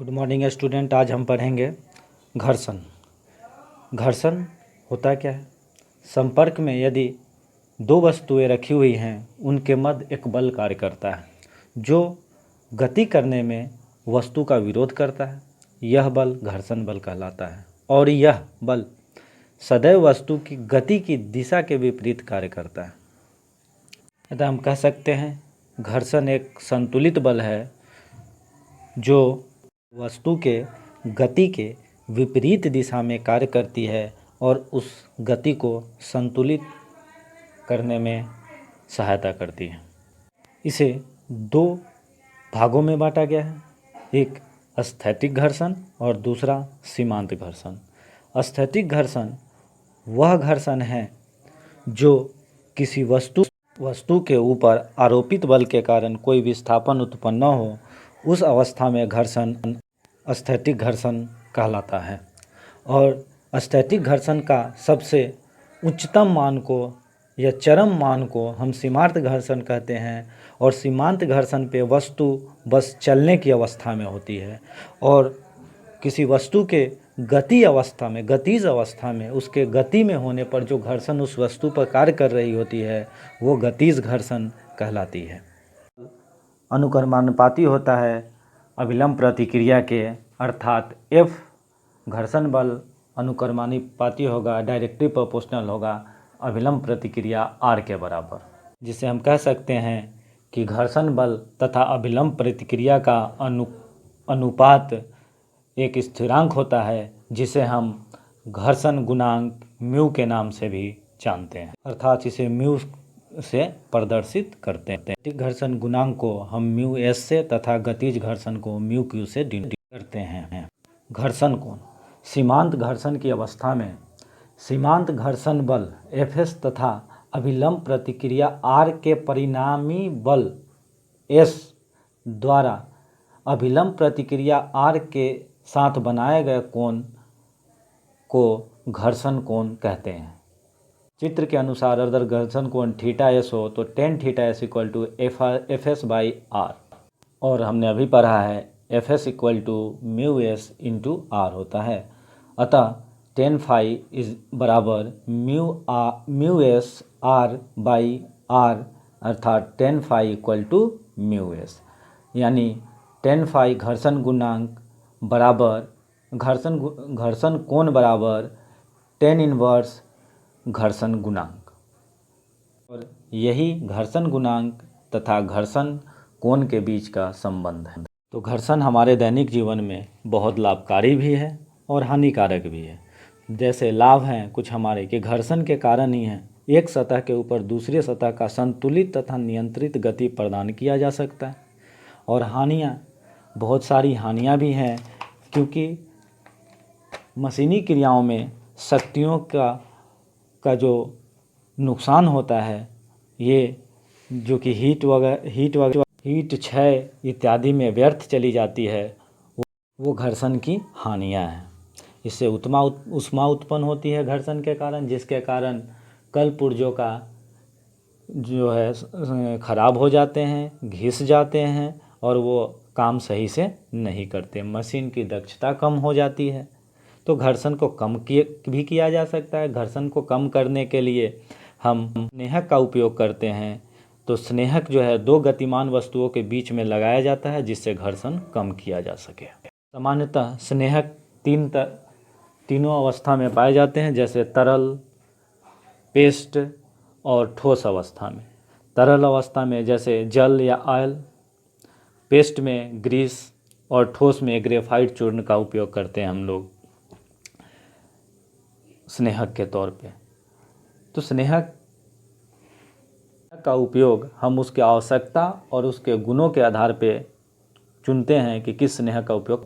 Good morning student. आज हम पढ़ेंगे घर्षण। घर्षण होता क्या है? संपर्क में यदि दो वस्तुएं रखी हुई हैं, उनके मध्य एक बल कार्य करता है जो गति करने में वस्तु का विरोध करता है। यह बल घर्षण बल कहलाता है और यह बल सदैव वस्तु की गति की दिशा के विपरीत कार्य करता है। अतः हम कह सकते हैं घर्षण एक संतुलित बल है जो वस्तु के गति के विपरीत दिशा में कार्य करती है और उस गति को संतुलित करने में सहायता करती है। इसे दो भागों में बांटा गया है, एक स्थैतिक घर्षण और दूसरा सीमांत घर्षण। स्थैतिक घर्षण वह घर्षण है जो किसी वस्तु के ऊपर आरोपित बल के कारण कोई विस्थापन उत्पन्न न हो, उस अवस्था में घर्षण स्थैतिक घर्षण कहलाता है। और स्थैतिक घर्षण का सबसे उच्चतम मान को या चरम मान को हम सीमांत घर्षण कहते हैं। और सीमांत घर्षण पे वस्तु बस चलने की अवस्था में होती है और किसी वस्तु के गतिज अवस्था में उसके गति में होने पर जो घर्षण उस वस्तु पर कार्य कर रही होती है वो गतिज घर्षण कहलाती है। अनुकर्मानुपाती होता है अभिलंब प्रतिक्रिया के, अर्थात F घर्षण बल अनुकर्मानुपाती होगा, डायरेक्टली प्रोपोर्शनल होगा अभिलंब प्रतिक्रिया R के बराबर, जिसे हम कह सकते हैं कि घर्षण बल तथा अभिलंब प्रतिक्रिया का अनुपात एक स्थिरांक होता है जिसे हम घर्षण गुणांक म्यू के नाम से भी जानते हैं, अर्थात इसे म्यू से प्रदर्शित करते हैं। स्थैतिक घर्षण गुणांक को हम म्यू एस से तथा गतिज घर्षण को म्यू क्यू से डिनोट करते हैं। घर्षण कोण। सीमांत घर्षण की अवस्था में सीमांत घर्षण बल Fs तथा अभिलंब प्रतिक्रिया R के परिणामी बल S द्वारा अभिलंब प्रतिक्रिया R के साथ बनाए गए कोण को घर्षण कोण कहते हैं। चित्र के अनुसार अगर घर्षण कोण थीटा एस हो तो tan theta S equal to F S by R, और हमने अभी पढ़ा है F S equal to mu S into R होता है। अतः टेन फाई इज बराबर mu S R by R, अर्थात tan phi equal to mu S, यानी टेन फाई घर्षण गुणांक बराबर घर्षण कोण बराबर टेन इनवर्स घर्षण गुणांक। और यही घर्षण गुणांक तथा घर्षण कोण के बीच का संबंध है। तो घर्षण हमारे दैनिक जीवन में बहुत लाभकारी भी है और हानिकारक भी है। जैसे लाभ हैं कुछ हमारे कि घर्षण के कारण ही हैं एक सतह के ऊपर दूसरी सतह का संतुलित तथा नियंत्रित गति प्रदान किया जा सकता है। और हानियाँ, बहुत सारी हानियाँ भी हैं, क्योंकि मशीनी क्रियाओं में शक्तियों का जो नुकसान होता है, ये जो कि हीट क्षय इत्यादि में व्यर्थ चली जाती है, वो घर्षण की हानियाँ हैं। इससे उष्मा उत्पन्न होती है घर्षण के कारण, जिसके कारण कल पुर्जों का जो है खराब हो जाते हैं, घिस जाते हैं और वो काम सही से नहीं करते, मशीन की दक्षता कम हो जाती है। तो घर्षण को कम भी किया जा सकता है। घर्षण को कम करने के लिए हम स्नेहक का उपयोग करते हैं। तो स्नेहक जो है दो गतिमान वस्तुओं के बीच में लगाया जाता है जिससे घर्षण कम किया जा सके। सामान्यतः स्नेहक तीनों अवस्था में पाए जाते हैं, जैसे तरल, पेस्ट और ठोस अवस्था में। तरल अवस्था में जैसे जल या ऑयल, पेस्ट में ग्रीस और ठोस में ग्रेफाइट चूर्ण का उपयोग करते हैं हम लोग स्नेहक के तौर पे। तो स्नेहक का उपयोग हम उसकी आवश्यकता और उसके गुणों के आधार पे चुनते हैं कि किस स्नेहक का उपयोग